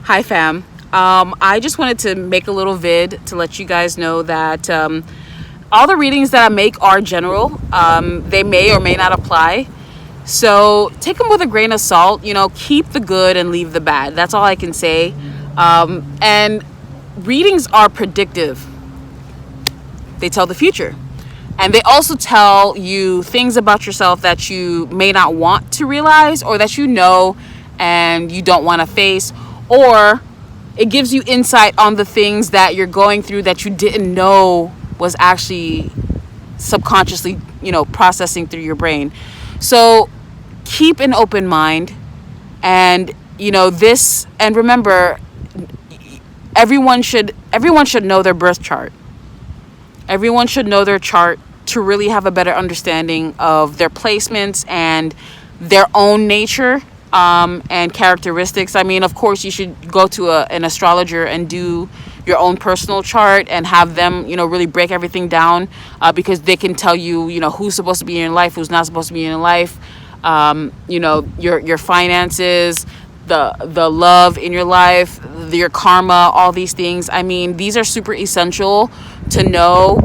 Hi, fam. I just wanted to make a little vid to let you guys know that all the readings that I make are general. They may or may not apply. So take them with a grain of salt. Keep the good and leave the bad. That's all I can say. And readings are predictive, they tell the future. And they also tell you things about yourself that you may not want to realize, or that and you don't want to face, or it gives you insight on the things that you're going through that you didn't know was actually subconsciously, processing through your brain. So keep an open mind, and and remember, everyone should know their birth chart. Everyone should know their chart to really have a better understanding of their placements and their own nature, and characteristics. I mean, of course, you should go to an astrologer and do your own personal chart and have them, really break everything down, because they can tell you, who's supposed to be in your life, who's not supposed to be in your life, your finances, the love in your life, your karma, all these things. I mean, these are super essential to know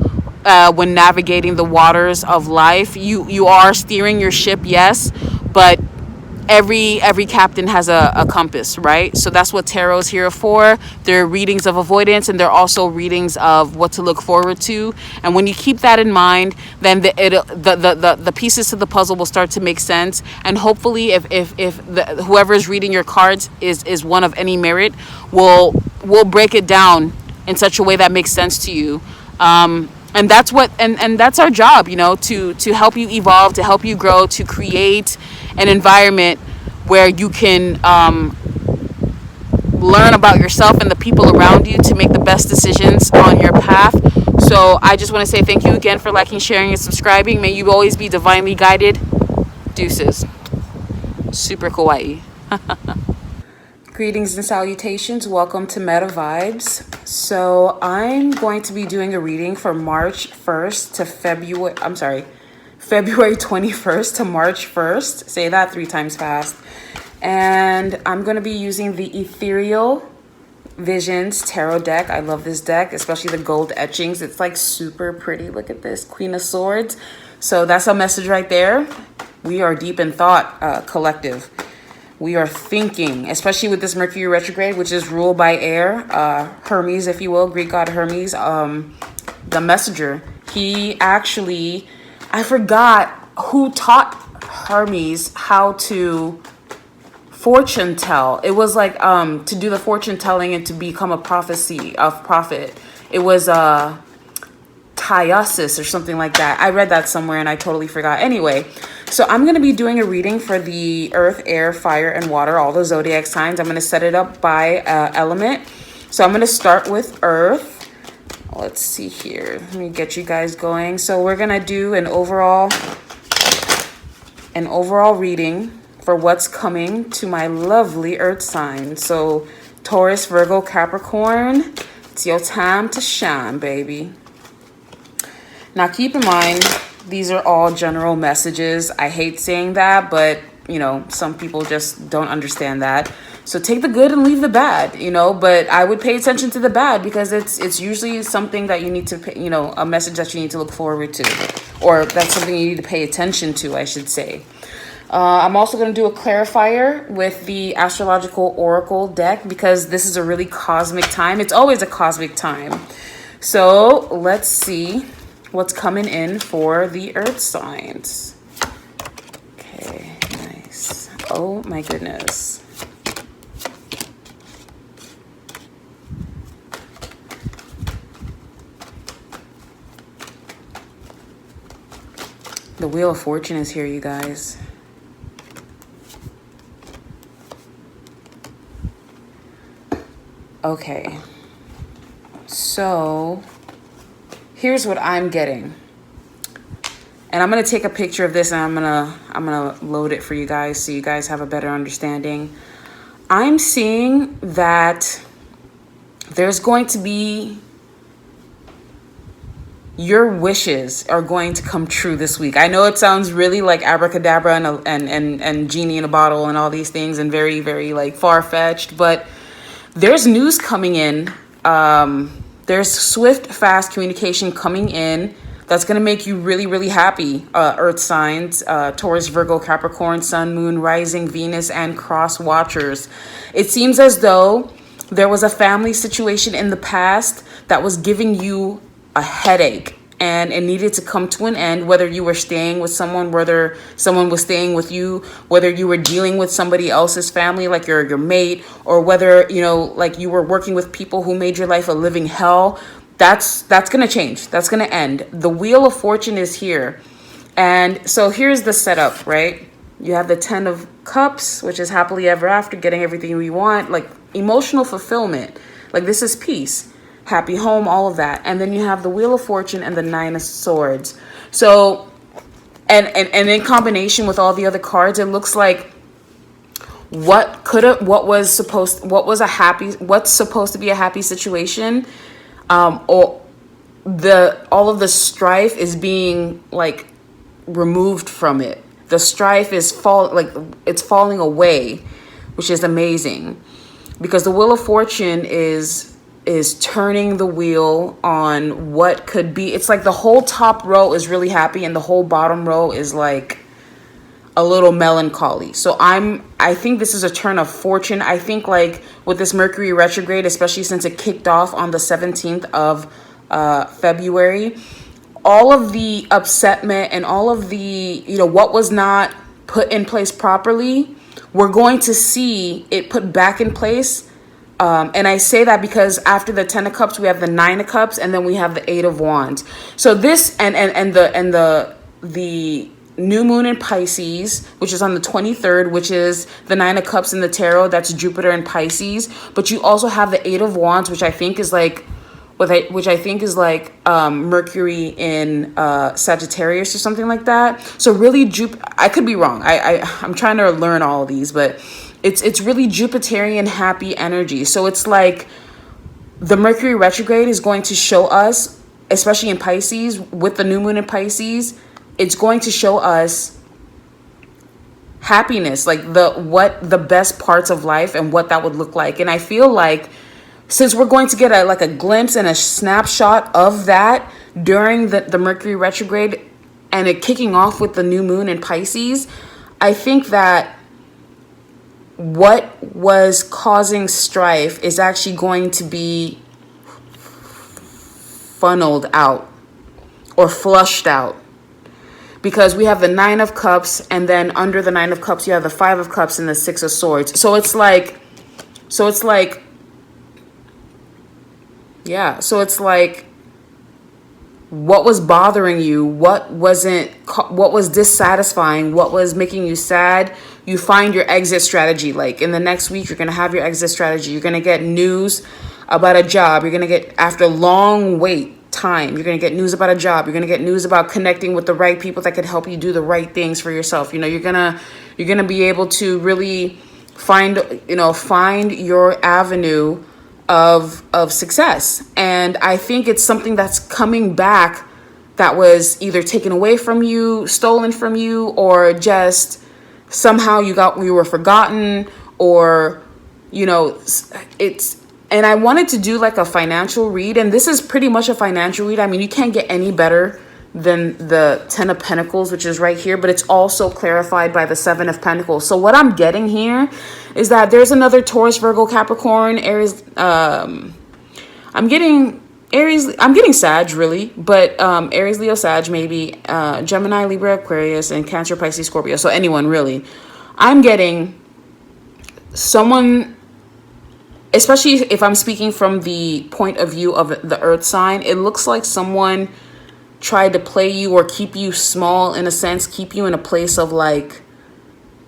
when navigating the waters of life. You are steering your ship, yes, but every captain has a compass, right? So that's what tarot is here for. They're readings of avoidance, and they're also readings of what to look forward to. And when you keep that in mind, then the pieces to the puzzle will start to make sense. And hopefully, if whoever is reading your cards is one of any merit, will break it down in such a way that makes sense to you. And that's what and that's our job, to help you evolve, to help you grow, to create an environment where you can learn about yourself and the people around you to make the best decisions on your path. So I just want to say thank you again for liking, sharing, and subscribing. May you always be divinely guided. Deuces. Super kawaii. Greetings and salutations. Welcome to Meta Vibes. So I'm going to be doing a reading for March 1st to February 21st to March 1st. Say that 3 times fast. And I'm going to be using the Ethereal Visions Tarot deck. I love this deck, especially the gold etchings. It's like super pretty. Look at this, Queen of Swords. So that's a message right there. We are deep in thought, collective. We are thinking, especially with this Mercury retrograde, which is ruled by air, Hermes, if you will, Greek god Hermes, the messenger. He actually, I forgot who taught Hermes how to fortune tell. It was like to do the fortune telling and to become a prophet. It was Thyasis or something like that. I read that somewhere and I totally forgot. Anyway, so I'm going to be doing a reading for the earth, air, fire, and water, all the zodiac signs. I'm going to set it up by element. So I'm going to start with earth. Let's see here. Let me get you guys going. So we're going to do an overall reading for what's coming to my lovely earth sign. So Taurus, Virgo, Capricorn, it's your time to shine, baby. Now, keep in mind, these are all general messages. I hate saying that, but, some people just don't understand that. So take the good and leave the bad, but I would pay attention to the bad because it's usually something that you need to pay, a message that you need to look forward to, or that's something you need to pay attention to, I should say. I'm also going to do a clarifier with the Astrological Oracle deck because this is a really cosmic time. It's always a cosmic time. So let's see what's coming in for the earth signs. Okay, nice. Oh my goodness. The Wheel of Fortune is here, you guys. Okay. So here's what I'm getting. And I'm going to take a picture of this and I'm going to load it for you guys so you guys have a better understanding. I'm seeing that there's going to be, your wishes are going to come true this week. I know it sounds really like abracadabra and genie in a bottle and all these things and very, very like far-fetched, but there's news coming in. There's swift, fast communication coming in that's going to make you really, really happy. Earth signs, Taurus, Virgo, Capricorn, Sun, Moon, Rising, Venus, and Cross Watchers. It seems as though there was a family situation in the past that was giving you a headache, and it needed to come to an end, whether you were staying with someone, whether someone was staying with you, whether you were dealing with somebody else's family, like your mate, or whether, like you were working with people who made your life a living hell. That's going to change. That's going to end. The Wheel of Fortune is here. And so here's the setup, right? You have the 10 of Cups, which is happily ever after, getting everything we want, like emotional fulfillment. Like this is peace, happy home, all of that. And then you have the Wheel of Fortune and the 9 of Swords. So, and in combination with all the other cards, it looks like what's supposed to be a happy situation, or all of the strife is being like removed from it. The strife is falling away, which is amazing, because the Wheel of Fortune is turning the wheel on what could be. It's like the whole top row is really happy and the whole bottom row is like a little melancholy. So I think this is a turn of fortune. I think like with this Mercury retrograde, especially since it kicked off on the 17th of February, all of the upsetment and all of the, what was not put in place properly, we're going to see it put back in place. And I say that because after the 10 of Cups, we have the 9 of Cups, and then we have the 8 of Wands. So this and the new moon in Pisces, which is on the 23rd, which is the 9 of Cups in the tarot, that's Jupiter in Pisces. But you also have the 8 of Wands, which I think is like Mercury in Sagittarius or something like that. So really, I could be wrong. I'm trying to learn all of these, but it's really Jupiterian happy energy. So it's like the Mercury retrograde is going to show us, especially in Pisces, with the new moon in Pisces, it's going to show us happiness, like the best parts of life and what that would look like. And I feel like since we're going to get a glimpse and a snapshot of that during the Mercury retrograde and it kicking off with the new moon in Pisces, I think that what was causing strife is actually going to be funneled out or flushed out, because we have the 9 of Cups, and then under the 9 of Cups you have the 5 of Cups and the 6 of Swords. So it's like what was bothering you, what was dissatisfying, what was making you sad, you find your exit strategy. Like in the next week, you're going to have your exit strategy. You're going to get news about a job. You're going to get, after long wait time, you're going to get news about a job. You're going to get news about connecting with the right people that could help you do the right things for yourself. You're going to be able to really find your avenue of success. And I think it's something that's coming back that was either taken away from you, stolen from you, or just somehow you were forgotten, or and I wanted to do like a financial read, and this is pretty much a financial read. I mean, you can't get any better than the 10 of Pentacles, which is right here, but it's also clarified by the 7 of Pentacles. So what I'm getting here is that there's another Taurus, Virgo, Capricorn, Aries. I'm getting Sag, really, but Aries, Leo, Sag, maybe Gemini, Libra, Aquarius, and Cancer, Pisces, Scorpio. So anyone, really. I'm getting someone, especially if I'm speaking from the point of view of the Earth sign, it looks like someone tried to play you or keep you small, in a sense, keep you in a place of like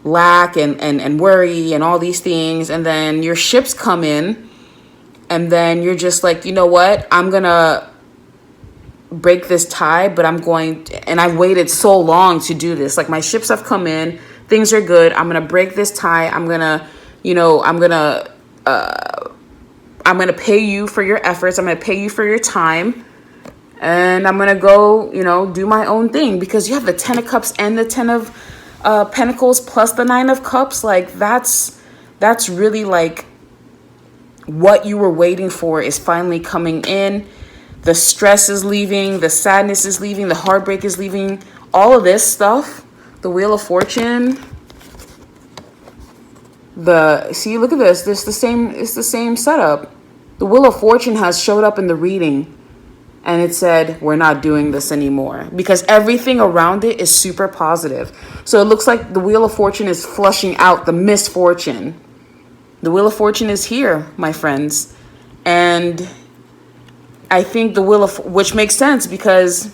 lack and worry and all these things. And then your ships come in, and then you're just like, you know what, I'm gonna break this tie, but and I waited so long to do this. Like, my ships have come in, things are good, I'm gonna break this tie, I'm gonna pay you for your efforts, I'm gonna pay you for your time, and I'm gonna go, do my own thing. Because you have the 10 of Cups and the 10 of Pentacles plus the 9 of Cups. Like, that's really like what you were waiting for is finally coming in. The stress is leaving, the sadness is leaving, the heartbreak is leaving. All of this stuff, the Wheel of Fortune, see, look at this. It's the same setup. The Wheel of Fortune has showed up in the reading, and it said, we're not doing this anymore, because everything around it is super positive. So it looks like the Wheel of Fortune is flushing out the misfortune. The Wheel of Fortune is here, my friends. And I think which makes sense, because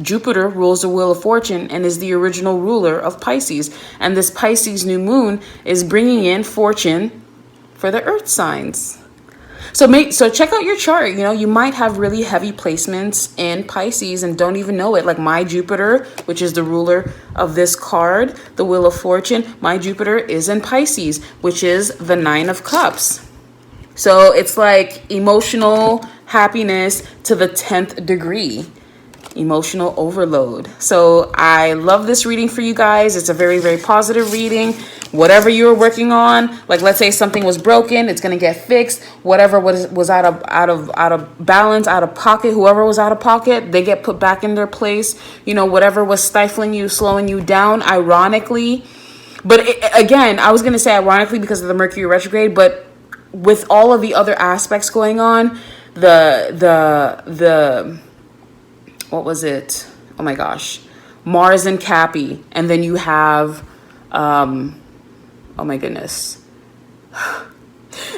Jupiter rules the Wheel of Fortune and is the original ruler of Pisces. And this Pisces new moon is bringing in fortune for the earth signs. So check out your chart. You know, you might have really heavy placements in Pisces and don't even know it. Like my Jupiter, which is the ruler of this card, the Wheel of Fortune, my Jupiter is in Pisces, which is the 9 of Cups. So it's like emotional happiness to the 10th degree. Emotional overload. So I love this reading for you guys. It's a very, very positive reading. Whatever you're working on, like let's say something was broken, it's gonna get fixed. Whatever was out of balance, out of pocket, whoever was out of pocket, they get put back in their place. You know, whatever was stifling you, slowing you down, ironically. But again, I was gonna say ironically because of the Mercury retrograde, but with all of the other aspects going on, the what was it? Oh my gosh. Mars and Cappy. And then you have, oh my goodness.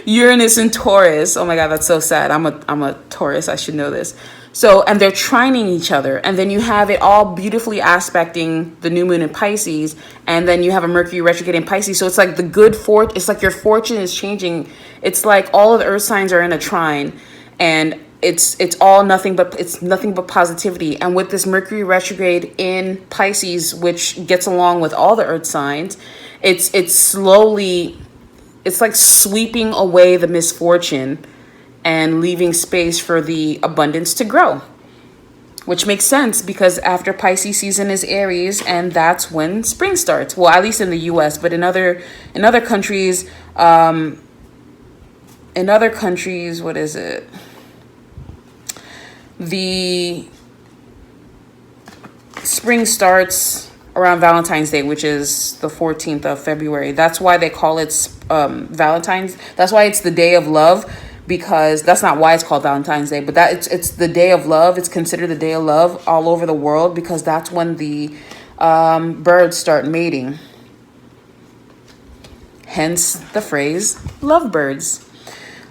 Uranus and Taurus. Oh my God, that's so sad. I'm a Taurus. I should know this. So, and they're trining each other. And then you have it all beautifully aspecting the new moon in Pisces. And then you have a Mercury retrograde in Pisces. So it's like it's like your fortune is changing. It's like all of the earth signs are in a trine. And it's nothing but positivity. And with this Mercury retrograde in Pisces, which gets along with all the earth signs, it's like sweeping away the misfortune and leaving space for the abundance to grow, which makes sense because after Pisces season is Aries, and that's when spring starts. Well, at least in the US, but in other countries, what is it? The spring starts around Valentine's Day, which is the 14th of February. That's why they call it Valentine's. That's why it's the day of love, because that's not why it's called Valentine's Day, but it's the day of love. It's considered the day of love all over the world because that's when the birds start mating. Hence the phrase lovebirds.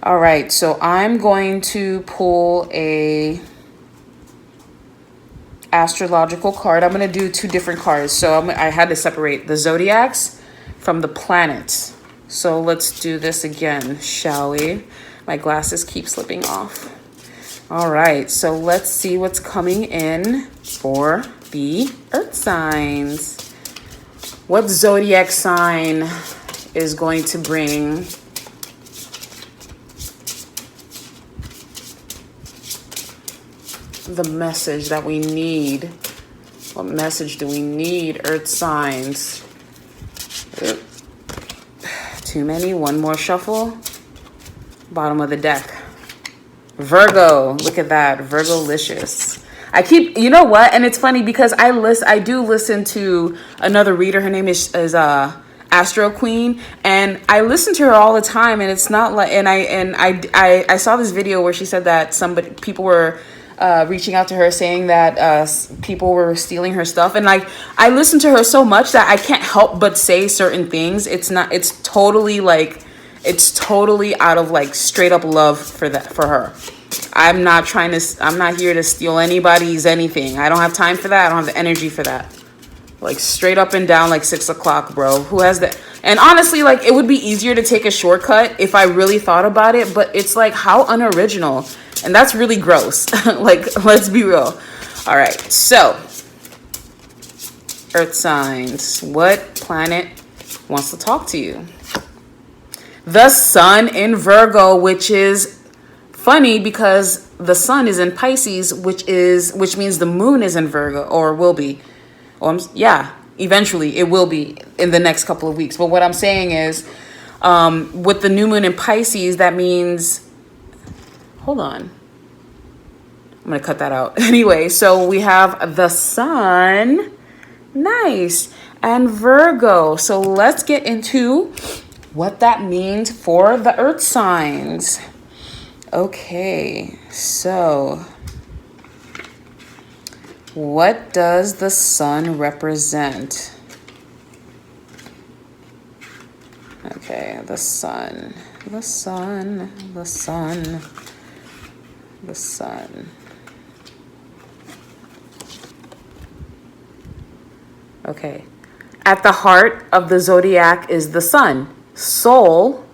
All right, so I'm going to pull a astrological card. I'm going to do two different cards. So I had to separate the zodiacs from the planets. So let's do this again, shall we? My glasses keep slipping off. All right, so let's see what's coming in for the earth signs. What zodiac sign is going to bring the message that we need? What message do we need, earth signs? Too many. One more shuffle. Bottom of the deck. Virgo. Look at that. Virgolicious. You know what? And it's funny because I do listen to another reader. Her name is Astro Queen, and I listen to her all the time. And it's not like, and I saw this video where she said that people were reaching out to her saying that people were stealing her stuff, and like I listen to her so much that I can't help but say certain things. It's totally out of like straight up love for her. I'm not here to steal anybody's anything. I don't have time for that. I don't have the energy for that. Like straight up and down, like 6 o'clock, bro. Who has that? And honestly, like it would be easier to take a shortcut if I really thought about it, but it's like how unoriginal. And that's really gross. Like, let's be real. All right, so earth signs. What planet wants to talk to you? The sun in Virgo, which is funny because the sun is in Pisces, which means the moon is in Virgo, or will be. Eventually it will be in the next couple of weeks. But what I'm saying is, With the new moon in Pisces, that means, hold on, I'm gonna cut that out. Anyway, so we have the sun, nice, and Virgo. So let's get into what that means for the earth signs. Okay, so what does the sun represent? Okay, the sun, the sun, the sun, the sun. Okay, at the heart of the zodiac is the sun, soul,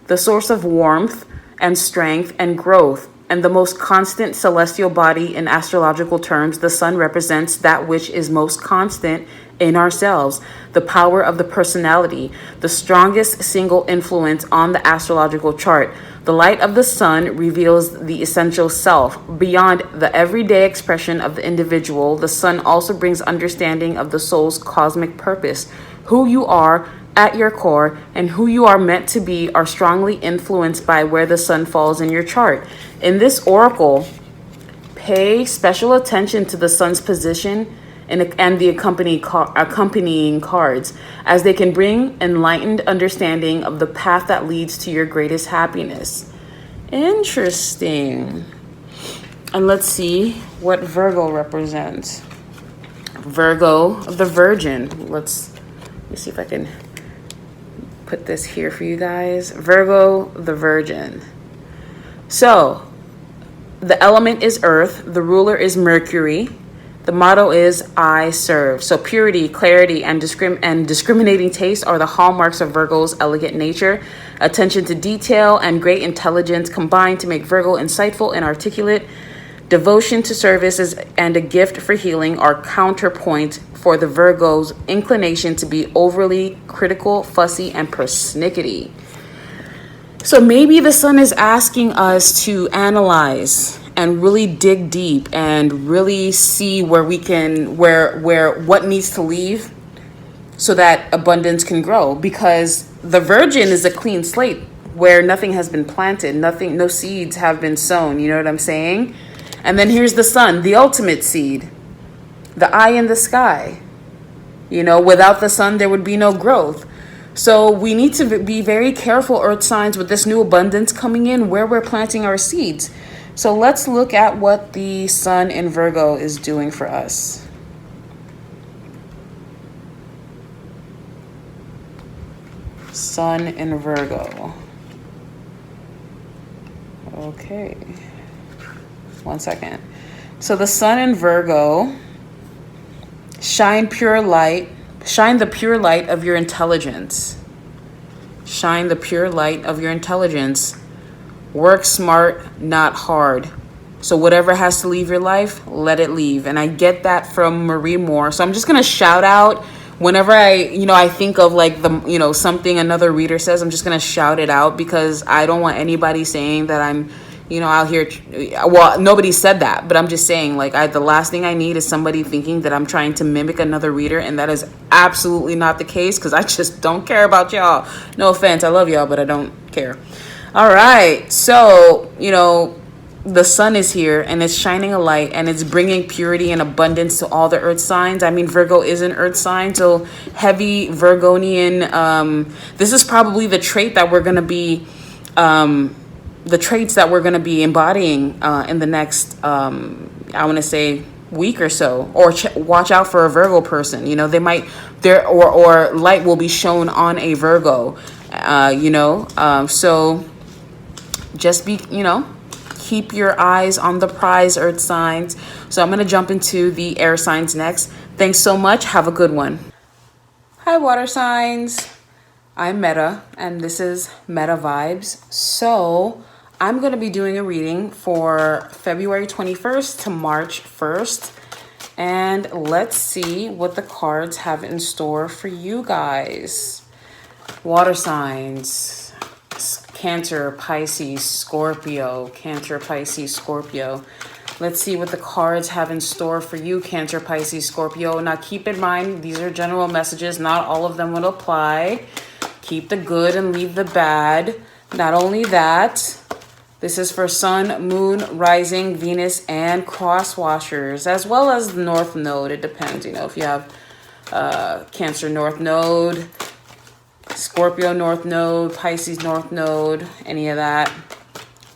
the source of warmth and strength and growth, and the most constant celestial body in astrological terms. The sun represents that which is most constant in ourselves, the power of the personality, the strongest single influence on the astrological chart. The light of the sun reveals the essential self. Beyond the everyday expression of the individual, the sun also brings understanding of the soul's cosmic purpose. Who you are at your core and who you are meant to be are strongly influenced by where the sun falls in your chart. In this oracle, pay special attention to the sun's position and the accompanying cards, as they can bring enlightened understanding of the path that leads to your greatest happiness. Interesting. And let's see what Virgo represents. Virgo, the Virgin. Let me see if I can put this here for you guys. Virgo, the Virgin. So, the element is earth. The ruler is Mercury. The motto is I serve. So purity, clarity, and discriminating taste are the hallmarks of Virgo's elegant nature. Attention to detail and great intelligence combine to make Virgo insightful and articulate. Devotion to service and a gift for healing are counterpoint for the Virgo's inclination to be overly critical, fussy, and persnickety. So maybe the sun is asking us to analyze and really dig deep and really see where we can, what needs to leave so that abundance can grow. Because the Virgin is a clean slate where nothing has been planted, no seeds have been sown. You know what I'm saying? And then here's the sun, the ultimate seed, the eye in the sky. You know, without the sun, there would be no growth. So we need to be very careful, earth signs, with this new abundance coming in, where we're planting our seeds. So let's look at what the sun in Virgo is doing for us. Sun in Virgo. Okay. 1 second. So the sun in Virgo, shine the pure light of your intelligence. Shine the pure light of your intelligence. Work smart, not hard. So whatever has to leave your life, let it leave. And I get that from Marie Moore. So I'm just going to shout out whenever I think of like something another reader says, I'm just going to shout it out, because I don't want anybody saying that I'm, out here. Well, nobody said that, but I'm just saying, like, the last thing I need is somebody thinking that I'm trying to mimic another reader. And that is absolutely not the case, because I just don't care about y'all. No offense. I love y'all, but I don't care. All right, so, the sun is here and it's shining a light and it's bringing purity and abundance to all the earth signs. I mean, Virgo is an earth sign, so heavy Virgonian. This is probably the trait that we're going to be, the traits that we're going to be embodying in the next, I want to say, week or so. Or watch out for a Virgo person. They might, or light will be shown on a Virgo, so just be, keep your eyes on the prize, earth signs. So I'm going to jump into the air signs next. Thanks so much. Have a good one. Hi, water signs. I'm Meta, and this is Meta Vibes. So I'm going to be doing a reading for February 21st to March 1st. And let's see what the cards have in store for you guys. Water signs. Cancer, Pisces, Scorpio. Cancer, Pisces, Scorpio. Let's see what the cards have in store for you, Cancer, Pisces, Scorpio. Now, keep in mind, these are general messages. Not all of them will apply. Keep the good and leave the bad. Not only that, this is for Sun, Moon, Rising, Venus, and cross washers, as well as the North Node. It depends, you know, if you have Cancer North Node, Scorpio North Node, Pisces North Node, any of that.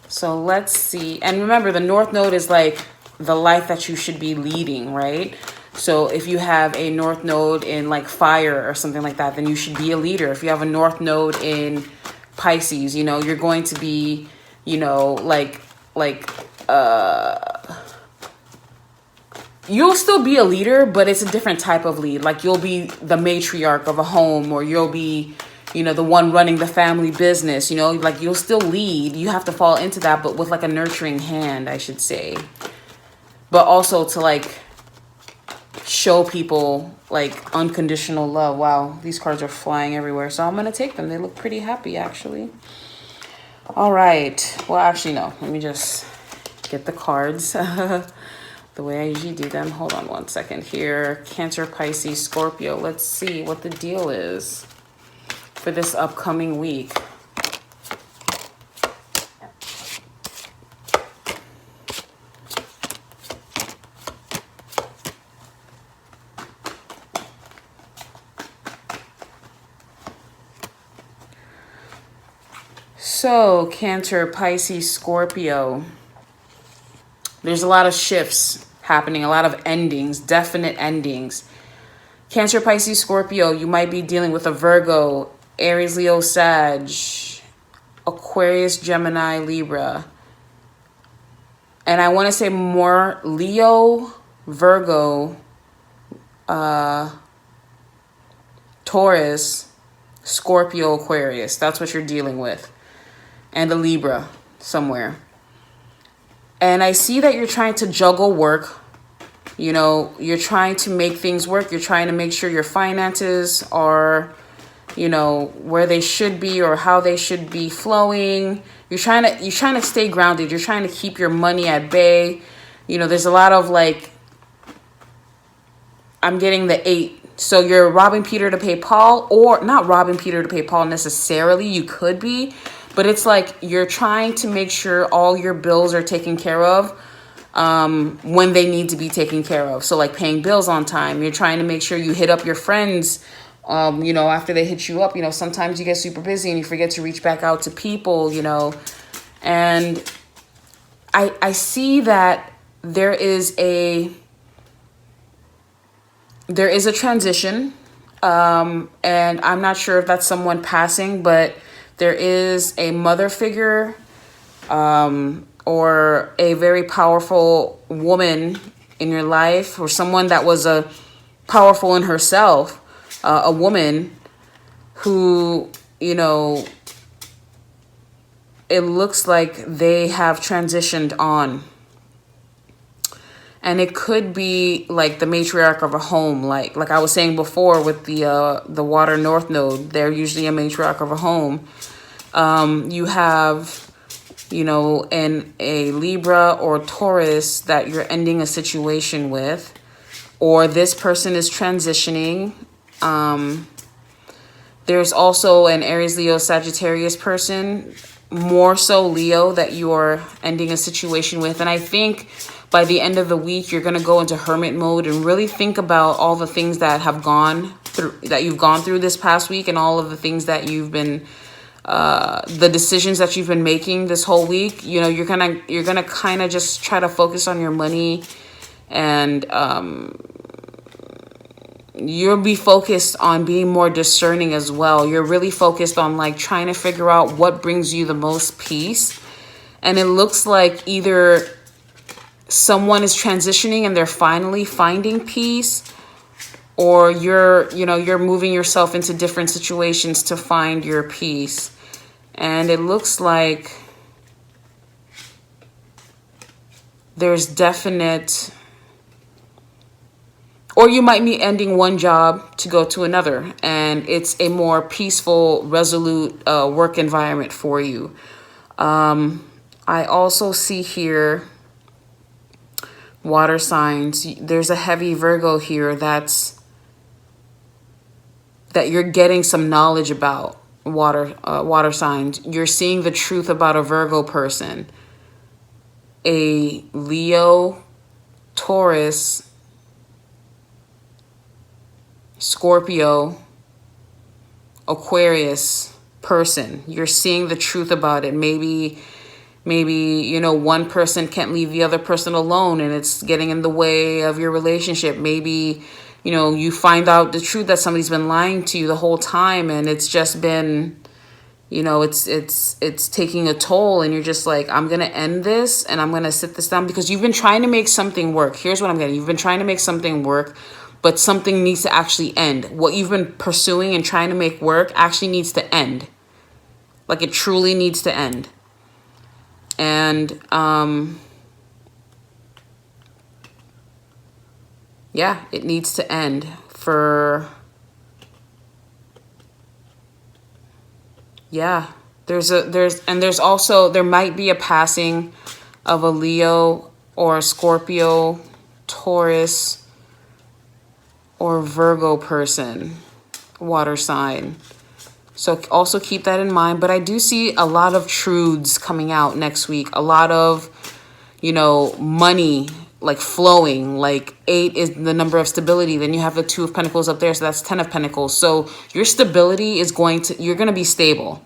So let's see. And remember, the North Node is like the life that you should be leading, right? So if you have a North Node in like fire or something like that, then you should be a leader. If you have a North Node in Pisces, you know, you're going to be, you know, you'll still be a leader, but it's a different type of lead. Like you'll be the matriarch of a home, or you'll be, you know, the one running the family business, you know, like you'll still lead. You have to fall into that, but with like a nurturing hand, I should say. But also to like show people like unconditional love. Wow, these cards are flying everywhere. So I'm going to take them. They look pretty happy, actually. All right. Well, actually, no. Let me just get the cards the way I usually do them. Hold on one second here. Cancer, Pisces, Scorpio. Let's see what the deal is for this upcoming week. So, Cancer, Pisces, Scorpio. There's a lot of shifts happening, a lot of endings, definite endings. Cancer, Pisces, Scorpio, you might be dealing with a Virgo, Aries, Leo, Sag, Aquarius, Gemini, Libra. And I want to say more Leo, Virgo, Taurus, Scorpio, Aquarius. That's what you're dealing with. And a Libra somewhere. And I see that you're trying to juggle work. You know, you're trying to make things work. You're trying to make sure your finances are, you know, where they should be or how they should be flowing. You're trying to stay grounded. You're trying to keep your money at bay. You know, there's a lot of like, I'm getting the 8. So you're robbing Peter to pay Paul, or not robbing Peter to pay Paul necessarily. You could be. But it's like you're trying to make sure all your bills are taken care of when they need to be taken care of. So like paying bills on time. You're trying to make sure you hit up your friends, you know, after they hit you up. You know, sometimes you get super busy and you forget to reach back out to people, you know. And I see that there is a transition. And I'm not sure if that's someone passing, but there is a mother figure or a very powerful woman in your life, or someone that was powerful in herself, a woman who, you know, it looks like they have transitioned on. And it could be like the matriarch of a home, like I was saying before with the water North Node. They're usually a matriarch of a home. You have, you know, a Libra or Taurus that you're ending a situation with, or this person is transitioning. There's also an Aries, Leo, Sagittarius person, more so Leo, that you are ending a situation with. And I think by the end of the week, you're going to go into hermit mode and really think about all the things that you've gone through this past week, and all of the things that you've been, the decisions that you've been making this whole week. You know, you're gonna kind of just try to focus on your money, and you'll be focused on being more discerning as well. You're really focused on like trying to figure out what brings you the most peace. And it looks like either someone is transitioning and they're finally finding peace, or you're moving yourself into different situations to find your peace. And it looks like there's definite, or you might be ending one job to go to another, and it's a more peaceful, resolute work environment for you. I also see here water signs. There's a heavy Virgo here that you're getting some knowledge about. water signs. You're seeing the truth about a Virgo person, a Leo, Taurus, Scorpio, Aquarius person. You're seeing the truth about it. Maybe, you know, one person can't leave the other person alone and it's getting in the way of your relationship. Maybe, you know, you find out the truth that somebody's been lying to you the whole time and it's just been, you know, it's taking a toll and you're just like, I'm going to end this and I'm going to sit this down because you've been trying to make something work. Here's what I'm getting. You've been trying to make something work, but something needs to actually end. What you've been pursuing and trying to make work actually needs to end. Like it truly needs to end. And, yeah, it needs to end for, yeah, there's also, there might be a passing of a Leo or a Scorpio, Taurus, or Virgo person, water sign. So also keep that in mind. But I do see a lot of truths coming out next week. A lot of, you know, money like flowing. Like 8 is the number of stability. Then you have the 2 of Pentacles up there. So that's 10 of Pentacles. So your stability is you're going to be stable.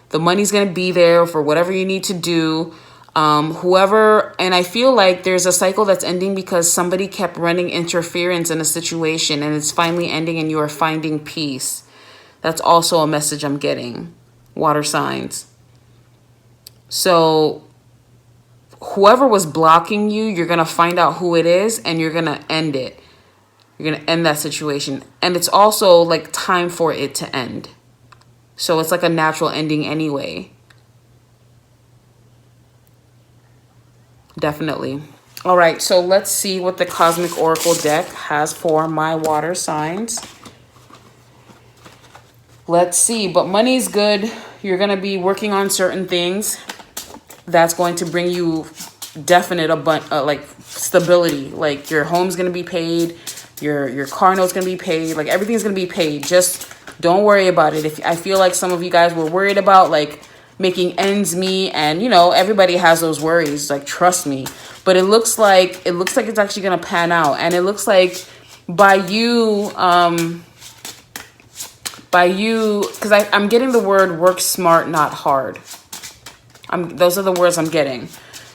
The money's going to be there for whatever you need to do. And I feel like there's a cycle that's ending because somebody kept running interference in a situation and it's finally ending and you are finding peace. That's also a message I'm getting, water signs. So whoever was blocking you, you're going to find out who it is and you're going to end it. You're going to end that situation. And it's also like time for it to end. So it's like a natural ending anyway. Definitely. All right, so let's see what the Cosmic Oracle deck has for my water signs. Let's see, but money's good. You're going to be working on certain things. That's going to bring you definite like stability. Like your home's going to be paid. Your car note's going to be paid. Like everything's going to be paid. Just don't worry about it. If I feel like some of you guys were worried about like making ends meet, and you know, everybody has those worries. Like trust me. But it looks like it's actually going to pan out, and it looks like by you because I'm getting the word work smart, not hard. Those are the words I'm getting.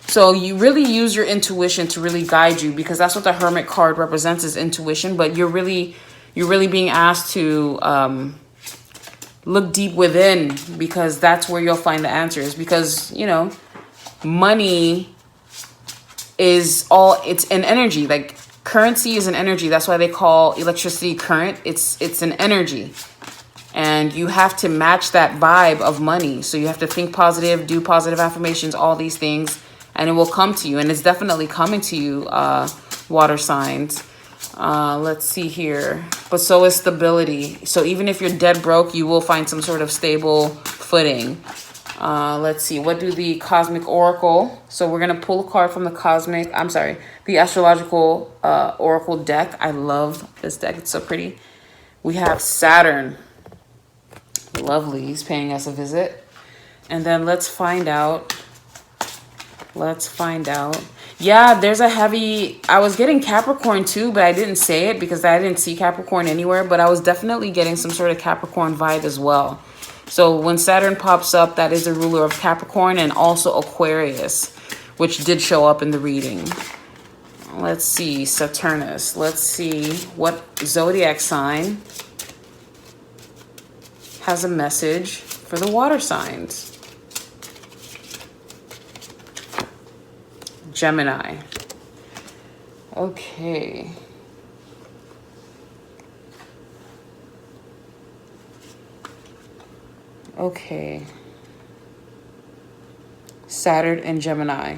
So you really use your intuition to really guide you, because that's what the Hermit card represents, is intuition. But you're really being asked to look deep within, because that's where you'll find the answers. Because, you know, money is it's an energy. Like currency is an energy. That's why they call electricity current. It's an energy. And you have to match that vibe of money. So you have to think positive, do positive affirmations, all these things, and it will come to you. And it's definitely coming to you, water signs. Let's see here. But so is stability. So even if you're dead broke, you will find some sort of stable footing. Let's see. What do the Cosmic Oracle? So we're going to pull a card from the Astrological Oracle deck. I love this deck. It's so pretty. We have Saturn. Lovely. He's paying us a visit. And then let's find out. Yeah, there's a heavy... I was getting Capricorn too, but I didn't say it because I didn't see Capricorn anywhere. But I was definitely getting some sort of Capricorn vibe as well. So when Saturn pops up, that is the ruler of Capricorn and also Aquarius, which did show up in the reading. Let's see, Saturnus. Let's see what zodiac sign has a message for the water signs. Gemini. Okay. Saturn and Gemini.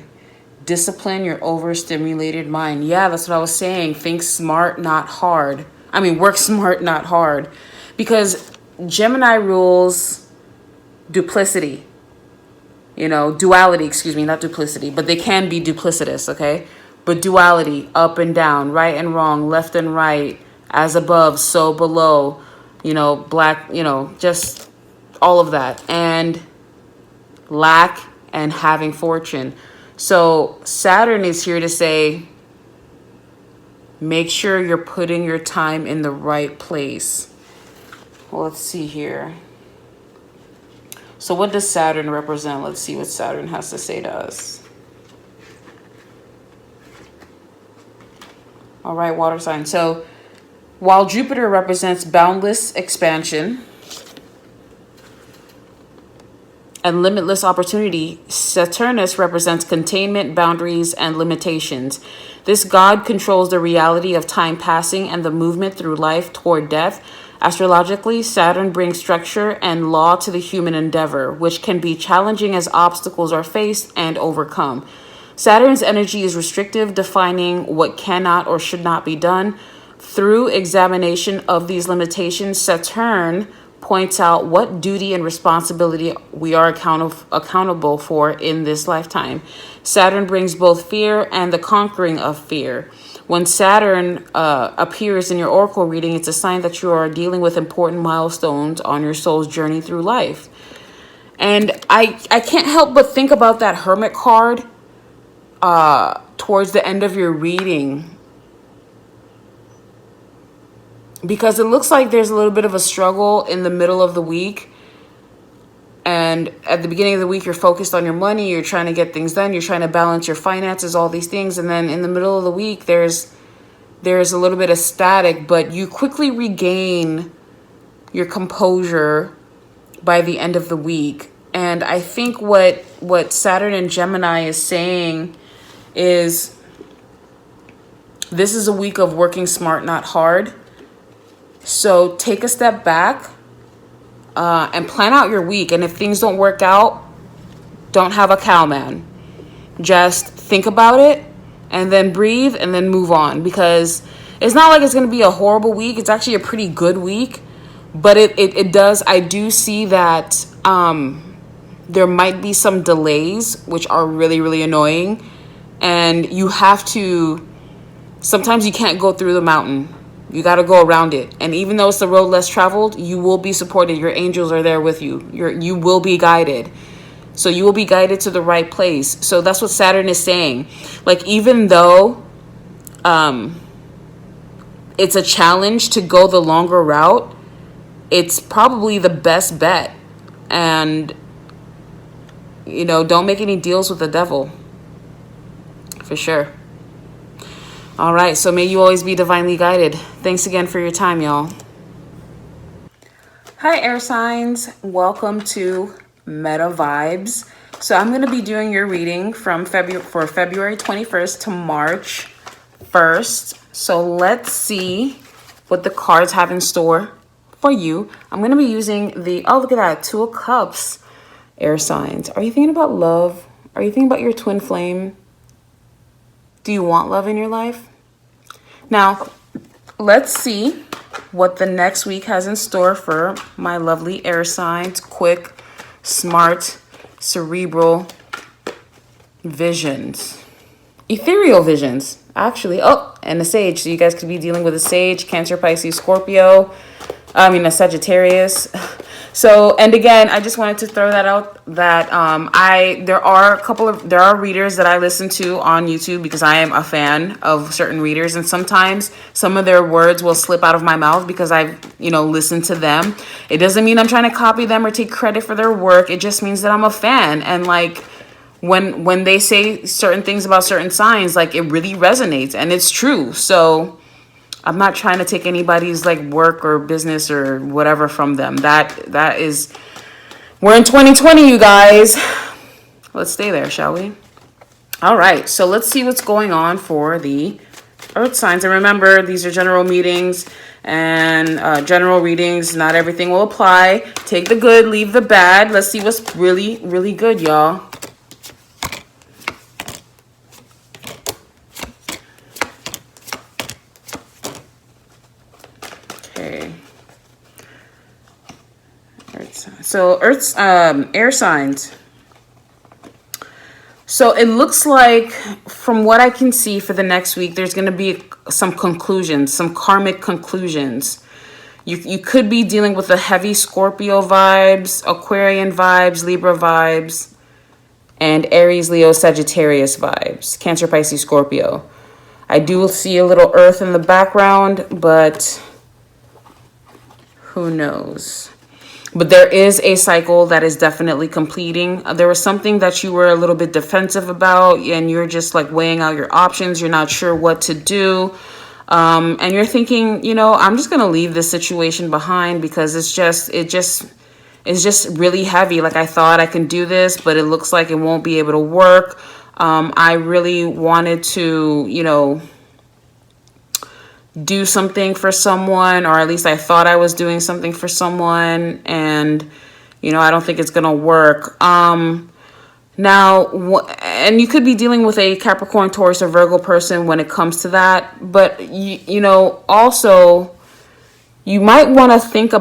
Discipline your overstimulated mind. Yeah, that's what I was saying. Think smart, not hard. Work smart, not hard. Because Gemini rules duplicity. Duality, not duplicity, but they can be duplicitous, okay? But duality, up and down, right and wrong, left and right, as above, so below, black, just all of that, and lack and having fortune. So Saturn is here to say, make sure you're putting your time in the right place. Well, let's see here. So what does Saturn represent? Let's see what Saturn has to say to us. All right, water sign. So while Jupiter represents boundless expansion and limitless opportunity, Saturnus represents containment, boundaries, and limitations. This god controls the reality of time passing and the movement through life toward death. Astrologically, Saturn brings structure and law to the human endeavor, which can be challenging as obstacles are faced and overcome. Saturn's energy is restrictive, defining what cannot or should not be done. Through examination of these limitations, Saturn points out what duty and responsibility we are accountable for in this lifetime. Saturn brings both fear and the conquering of fear. When Saturn appears in your oracle reading, it's a sign that you are dealing with important milestones on your soul's journey through life. And I can't help but think about that Hermit card towards the end of your reading, because it looks like there's a little bit of a struggle in the middle of the week. And at the beginning of the week, you're focused on your money, you're trying to get things done, you're trying to balance your finances, all these things. And then in the middle of the week, there's a little bit of static, but you quickly regain your composure by the end of the week. And I think what Saturn and Gemini is saying is, this is a week of working smart, not hard. So take a step back and plan out your week. And if things don't work out, don't have a cowman. Just think about it and then breathe and then move on, because it's not like it's going to be a horrible week. It's actually a pretty good week, but I do see that there might be some delays, which are really, really annoying. And sometimes you can't go through the mountain. You got to go around it. And even though it's the road less traveled, you will be supported. Your angels are there with you. You will be guided. So you will be guided to the right place. So that's what Saturn is saying. Like, even though it's a challenge to go the longer route, it's probably the best bet. And, don't make any deals with the devil. For sure. All right, so may you always be divinely guided. Thanks again for your time, y'all. Hi, air signs. Welcome to Meta Vibes. So I'm going to be doing your reading for February 21st to March 1st. So let's see what the cards have in store for you. I'm going to be using look at that, Two of Cups, air signs. Are you thinking about love? Are you thinking about your twin flame? Do you want love in your life? Now, let's see what the next week has in store for my lovely air signs. Quick, smart, cerebral visions. Ethereal visions, actually. Oh, and a sage. So you guys could be dealing with a sage, Cancer, Pisces, Scorpio. A Sagittarius. So, and again, I just wanted to throw that out that there are readers that I listen to on YouTube because I am a fan of certain readers, and sometimes some of their words will slip out of my mouth because I've listened to them. It doesn't mean I'm trying to copy them or take credit for their work. It just means that I'm a fan, and like when they say certain things about certain signs, like it really resonates and it's true. So I'm not trying to take anybody's like work or business or whatever from them. That is, we're in 2020, you guys. Let's stay there, shall we? All right, so let's see what's going on for the earth signs. And remember, these are general meetings and general readings. Not everything will apply. Take the good, leave the bad. Let's see what's really, really good, y'all. So air signs. So it looks like, from what I can see for the next week, there's going to be some conclusions, some karmic conclusions. You could be dealing with the heavy Scorpio vibes, Aquarian vibes, Libra vibes, and Aries, Leo, Sagittarius vibes. Cancer, Pisces, Scorpio. I do see a little Earth in the background, but who knows? But there is a cycle that is definitely completing. There was something that you were a little bit defensive about, and you're just like weighing out your options. You're not sure what to do. And you're thinking, you know, I'm just going to leave this situation behind because it's just really heavy. Like, I thought I can do this, but it looks like it won't be able to work. I really wanted to, you know, do something for someone, or at least I thought I was doing something for someone, and, you know, I don't think it's going to work. Now, and you could be dealing with a Capricorn, Taurus, or Virgo person when it comes to that. But, you know, also, you might want to think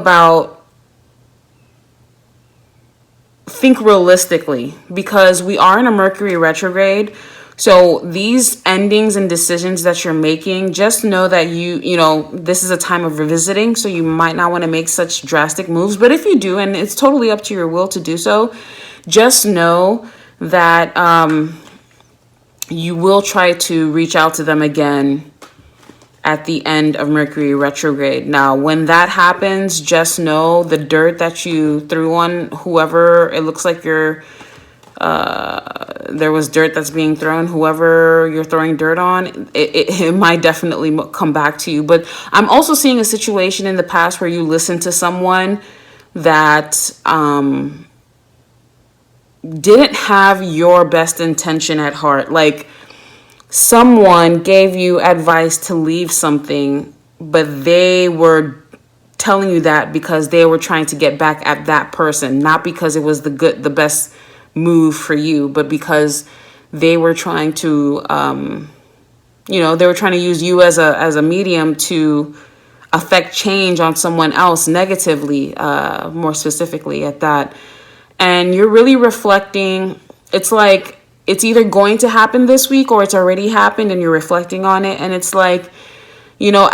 realistically, because we are in a Mercury retrograde. So these endings and decisions that you're making, just know that you know, this is a time of revisiting. So you might not want to make such drastic moves. But if you do, and it's totally up to your will to do so, just know that you will try to reach out to them again at the end of Mercury retrograde. Now, when that happens, just know the dirt that you threw on whoever, it looks like there was dirt that's being thrown, whoever you're throwing dirt on, it might definitely come back to you. But I'm also seeing a situation in the past where you listened to someone that didn't have your best intention at heart. Like, someone gave you advice to leave something, but they were telling you that because they were trying to get back at that person, not because it was the best move for you, but because they were trying to, you know, they were trying to use you as a medium to affect change on someone else negatively, more specifically at that. And you're really reflecting. It's like, it's either going to happen this week or it's already happened and you're reflecting on it. And it's like, you know,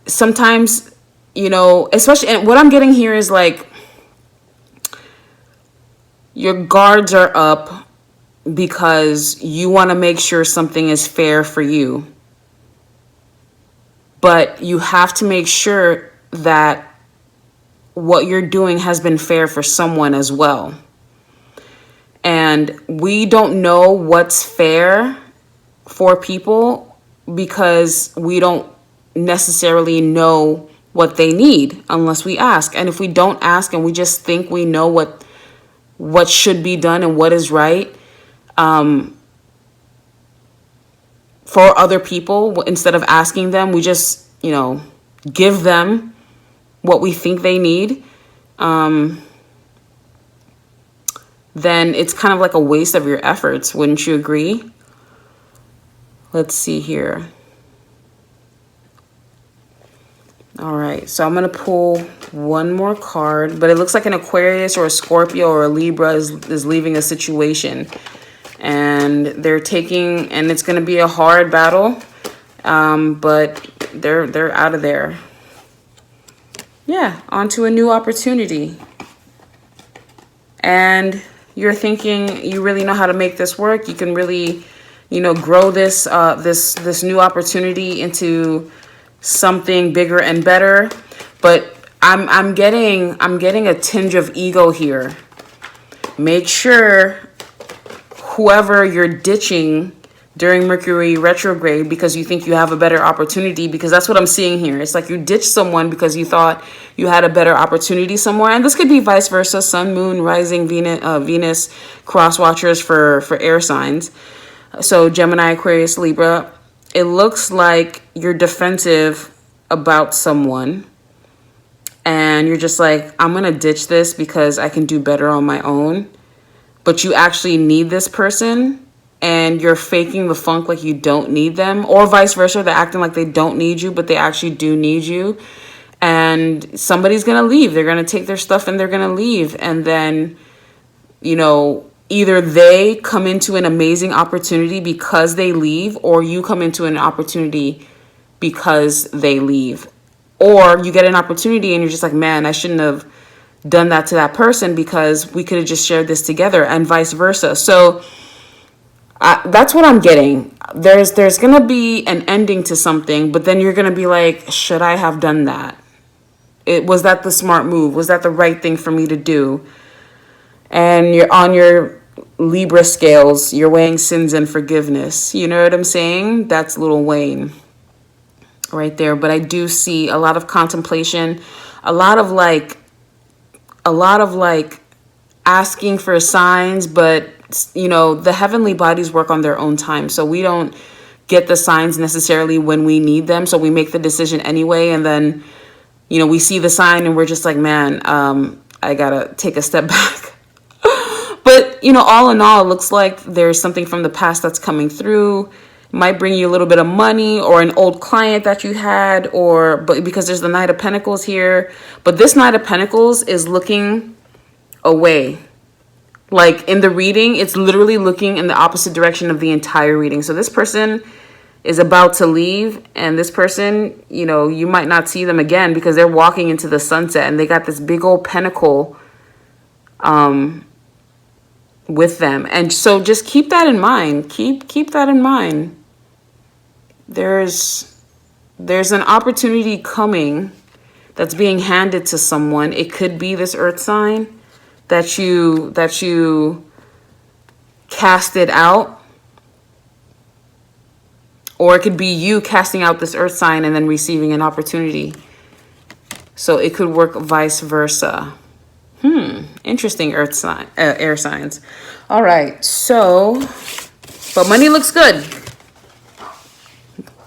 sometimes, you know, especially, and what I'm getting here is like, your guards are up because you want to make sure something is fair for you. But you have to make sure that what you're doing has been fair for someone as well. And we don't know what's fair for people because we don't necessarily know what they need unless we ask. And if we don't ask and we just think we know what should be done and what is right for other people, instead of asking them, we just, you know, give them what we think they need, then it's kind of like a waste of your efforts. Wouldn't you agree? Let's see here. All right, so I'm going to pull one more card, but it looks like an Aquarius or a Scorpio or a Libra is leaving a situation, and they're taking, and it's going to be a hard battle, but they're out of there. Yeah, onto a new opportunity. And you're thinking you really know how to make this work. You can really, you know, grow this this new opportunity into something bigger and better. But I'm getting a tinge of ego here. Make sure whoever you're ditching during Mercury retrograde because you think you have a better opportunity, because that's what I'm seeing here. It's like you ditched someone because you thought you had a better opportunity somewhere. And this could be vice versa. Sun, Moon, Rising, Venus, cross watchers for air signs. So Gemini, Aquarius, Libra. It looks like you're defensive about someone. And you're just like, I'm going to ditch this because I can do better on my own. But you actually need this person. And you're faking the funk like you don't need them, or vice versa. They're acting like they don't need you, but they actually do need you. And somebody's going to leave. They're going to take their stuff and they're going to leave. And then, you know, either they come into an amazing opportunity because they leave, or you come into an opportunity because they leave. Or you get an opportunity and you're just like, man, I shouldn't have done that to that person because we could have just shared this together, and vice versa. So that's what I'm getting. There's going to be an ending to something, but then you're going to be like, should I have done that? Was that the smart move? Was that the right thing for me to do? And you're on your Libra scales, you're weighing sins and forgiveness. You know what I'm saying? That's Lil Wayne right there. But I do see a lot of contemplation, a lot of like asking for signs, but you know, the heavenly bodies work on their own time. So we don't get the signs necessarily when we need them. So we make the decision anyway. And then, you know, we see the sign and we're just like, man, I gotta take a step back. But, you know, all in all, it looks like there's something from the past that's coming through. It might bring you a little bit of money or an old client that you had, but because there's the Knight of Pentacles here. But this Knight of Pentacles is looking away. Like in the reading, it's literally looking in the opposite direction of the entire reading. So this person is about to leave, and this person, you know, you might not see them again because they're walking into the sunset and they got this big old pentacle with them. And so just keep that in mind. Keep that in mind. There's an opportunity coming that's being handed to someone. It could be this earth sign that you casted out, or it could be you casting out this earth sign and then receiving an opportunity. So it could work vice versa. Interesting air signs. All right, so, but money looks good.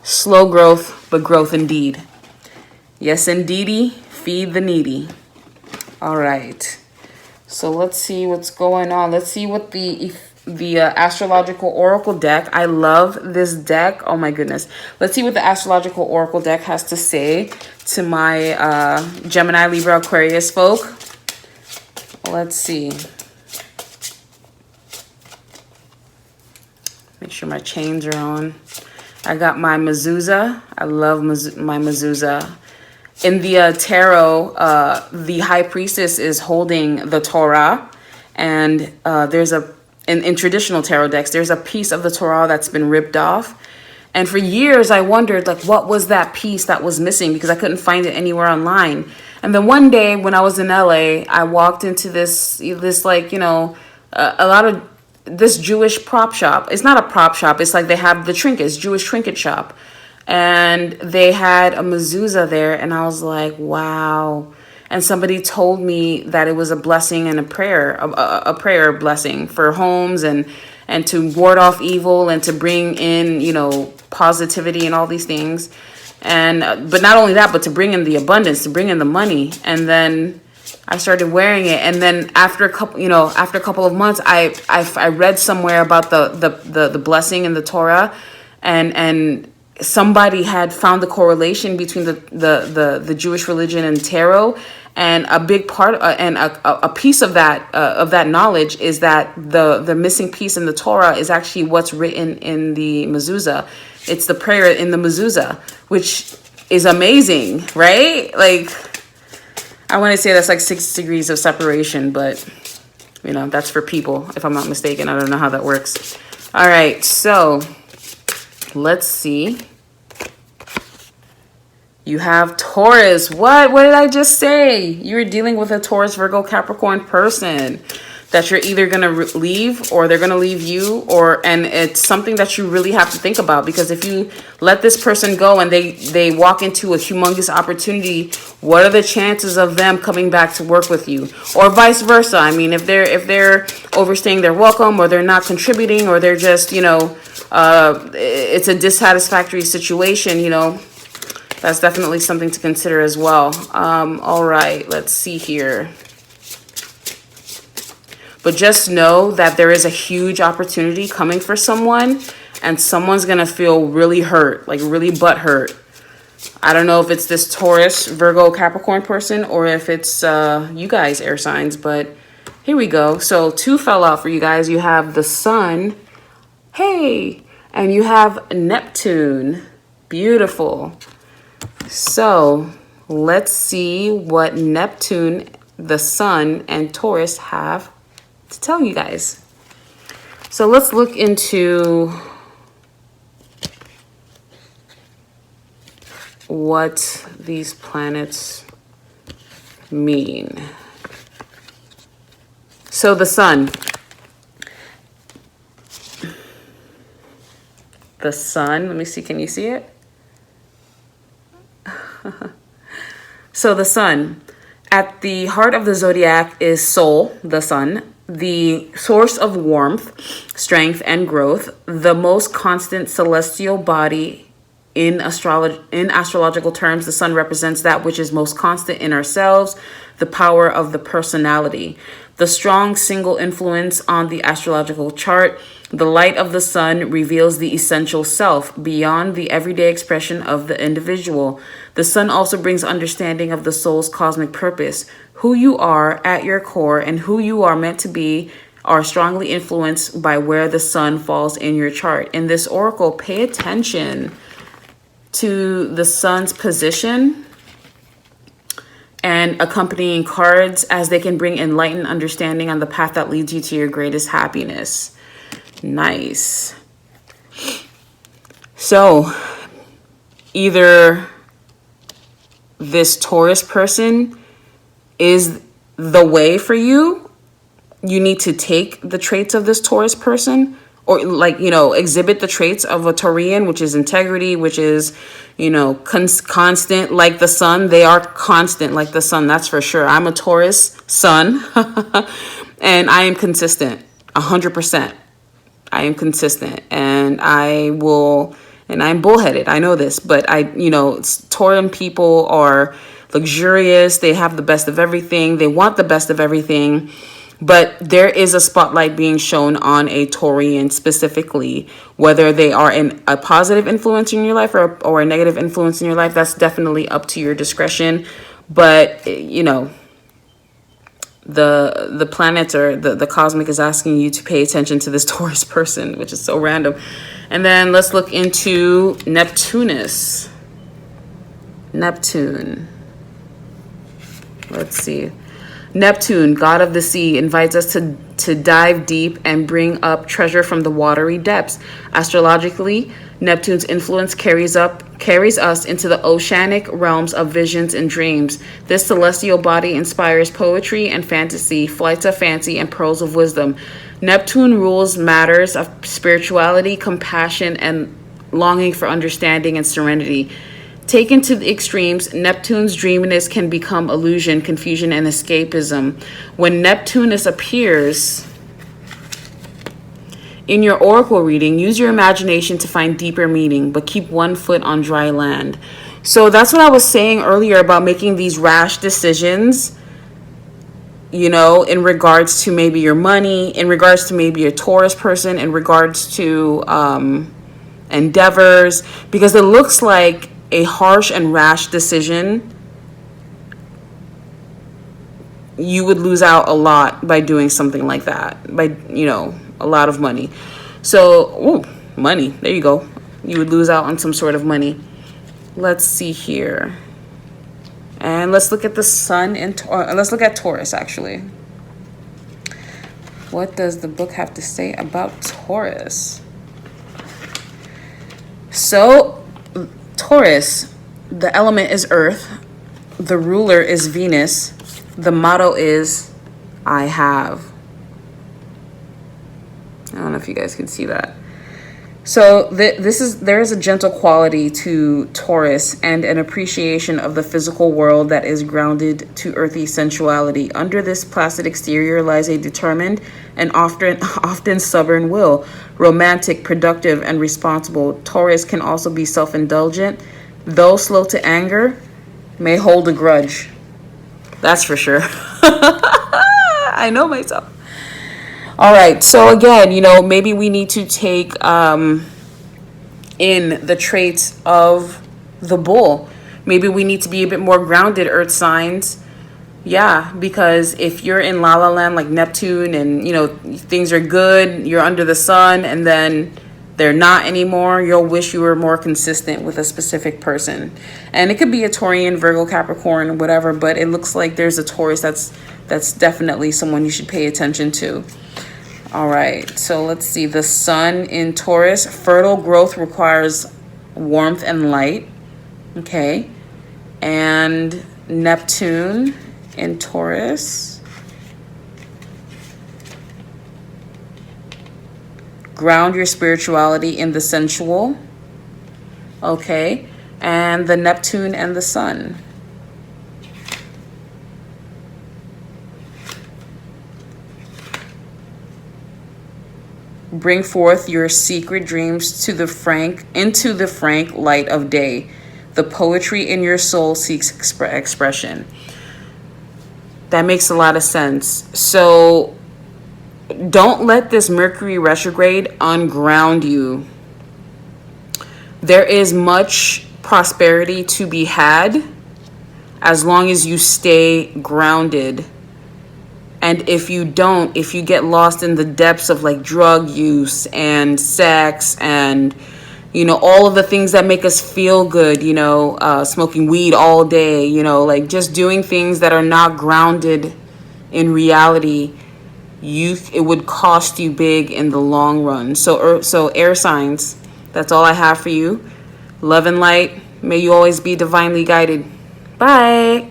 Slow growth, but growth indeed. Yes, indeedy, feed the needy. All right. So let's see what's going on. Let's see what the astrological oracle deck. I love this deck. Oh my goodness. Let's see what the astrological oracle deck has to say to my Gemini, Libra, Aquarius folk. Let's see. Make sure my chains are on. I got my mezuzah. I love my mezuzah. In the tarot, the high priestess is holding the Torah, and there's in traditional tarot decks, there's a piece of the Torah that's been ripped off. And for years, I wondered, like, what was that piece that was missing, because I couldn't find it anywhere online. And then one day when I was in LA, I walked into this like, you know, a lot of this Jewish prop shop. It's not a prop shop. It's like they have the trinkets, Jewish trinket shop. And they had a mezuzah there, and I was like, wow. And somebody told me that it was a blessing and a prayer blessing for homes and to ward off evil and to bring in, you know, positivity and all these things. And but not only that, but to bring in the abundance, to bring in the money. And then I started wearing it, and then after a couple of months, I read somewhere about the blessing in the Torah, and somebody had found the correlation between the Jewish religion and tarot, and a big part and a piece of that knowledge is that the missing piece in the Torah is actually what's written in the mezuzah. It's the prayer in the mezuzah, which is amazing, right? Like, I want to say that's like 6 degrees of separation, but you know, that's for people, if I'm not mistaken. I don't know how that works. All right, so let's see. You have Taurus. What did I just say? You're dealing with a Taurus, Virgo, Capricorn person that you're either going to leave, or they're going to leave you, and it's something that you really have to think about, because if you let this person go and they walk into a humongous opportunity, what are the chances of them coming back to work with you, or vice versa? I mean, if they're overstaying their welcome, or they're not contributing, or they're just, you know, it's a dissatisfactory situation, you know, that's definitely something to consider as well. All right, let's see here. But just know that there is a huge opportunity coming for someone, and someone's going to feel really hurt, like really butthurt. I don't know if it's this Taurus, Virgo, Capricorn person, or if it's you guys, air signs, but here we go. So 2 fell out for you guys. You have the Sun, hey, and you have Neptune. Beautiful. So let's see what Neptune, the Sun, and Taurus have to tell you guys. So let's look into what these planets mean. So the Sun. The Sun, let me see, can you see it? So the Sun, at the heart of the zodiac is Sol, the Sun, the source of warmth, strength, and growth, the most constant celestial body. In astrological terms, the Sun represents that which is most constant in ourselves, the power of the personality. The strong single influence on the astrological chart, the light of the Sun reveals the essential self beyond the everyday expression of the individual. The Sun also brings understanding of the soul's cosmic purpose. Who you are at your core and who you are meant to be are strongly influenced by where the Sun falls in your chart. In this oracle, pay attention to the Sun's position and accompanying cards, as they can bring enlightened understanding on the path that leads you to your greatest happiness. Nice. So either this Taurus person is the way for you. You need to take the traits of this Taurus person, or exhibit the traits of a Taurian, which is integrity, which is, constant like the Sun. They are constant like the Sun, that's for sure. I'm a Taurus Sun, and I am consistent, 100%. I am consistent, and I'm bullheaded. I know this, but Tauran people are luxurious. They have the best of everything. They want the best of everything. But there is a spotlight being shown on a Taurian specifically, whether they are a positive influence in your life or a negative influence in your life. That's definitely up to your discretion. But, the planets or the cosmic is asking you to pay attention to this Taurus person, which is so random. And then let's look into Neptunus. Neptune. Let's see. Neptune, god of the sea, invites us to dive deep and bring up treasure from the watery depths. Astrologically, Neptune's influence carries us into the oceanic realms of visions and dreams. This celestial body inspires poetry and fantasy, flights of fancy, and pearls of wisdom. Neptune rules matters of spirituality, compassion, and longing for understanding and serenity. Taken to the extremes, Neptune's dreaminess can become illusion, confusion, and escapism. When Neptunus appears in your oracle reading, use your imagination to find deeper meaning, but keep one foot on dry land. So that's what I was saying earlier about making these rash decisions, in regards to maybe your money, in regards to maybe a Taurus person, in regards to endeavors, because it looks like a harsh and rash decision. You would lose out a lot by doing something like that, by a lot of money. So money, there you go. You would lose out on some sort of money. Let's see here, and let's look at the Sun and let's look at Taurus. Actually, what does the book have to say about Taurus? So Taurus, the element is earth, the ruler is Venus, the motto is I have. I don't know if you guys can see that. So there is a gentle quality to Taurus and an appreciation of the physical world that is grounded to earthy sensuality. Under this placid exterior lies a determined and often stubborn will. Romantic, productive, and responsible, Taurus can also be self-indulgent, though slow to anger, may hold a grudge. That's for sure. I know myself. All right, so again, maybe we need to take in the traits of the bull. Maybe we need to be a bit more grounded, earth signs. Yeah, because if you're in La La Land like Neptune and, things are good, you're under the sun, and then, they're not anymore, you'll wish you were more consistent with a specific person. And it could be a Taurian, Virgo, Capricorn, whatever, but it looks like there's a Taurus that's definitely someone you should pay attention to. All right, so let's see. The sun in Taurus, fertile growth requires warmth and light. Okay. And Neptune in Taurus, ground your spirituality in the sensual. Okay. And the Neptune and the sun. Bring forth your secret dreams into the frank light of day. The poetry in your soul seeks expression. That makes a lot of sense. So don't let this Mercury retrograde unground you. There is much prosperity to be had as long as you stay grounded. And if you don't, if you get lost in the depths of like drug use and sex and, you know, all of the things that make us feel good, you know, smoking weed all day, you know, like just doing things that are not grounded in reality, it would cost you big in the long run. So air signs, that's all I have for you. Love and light. May you always be divinely guided. Bye.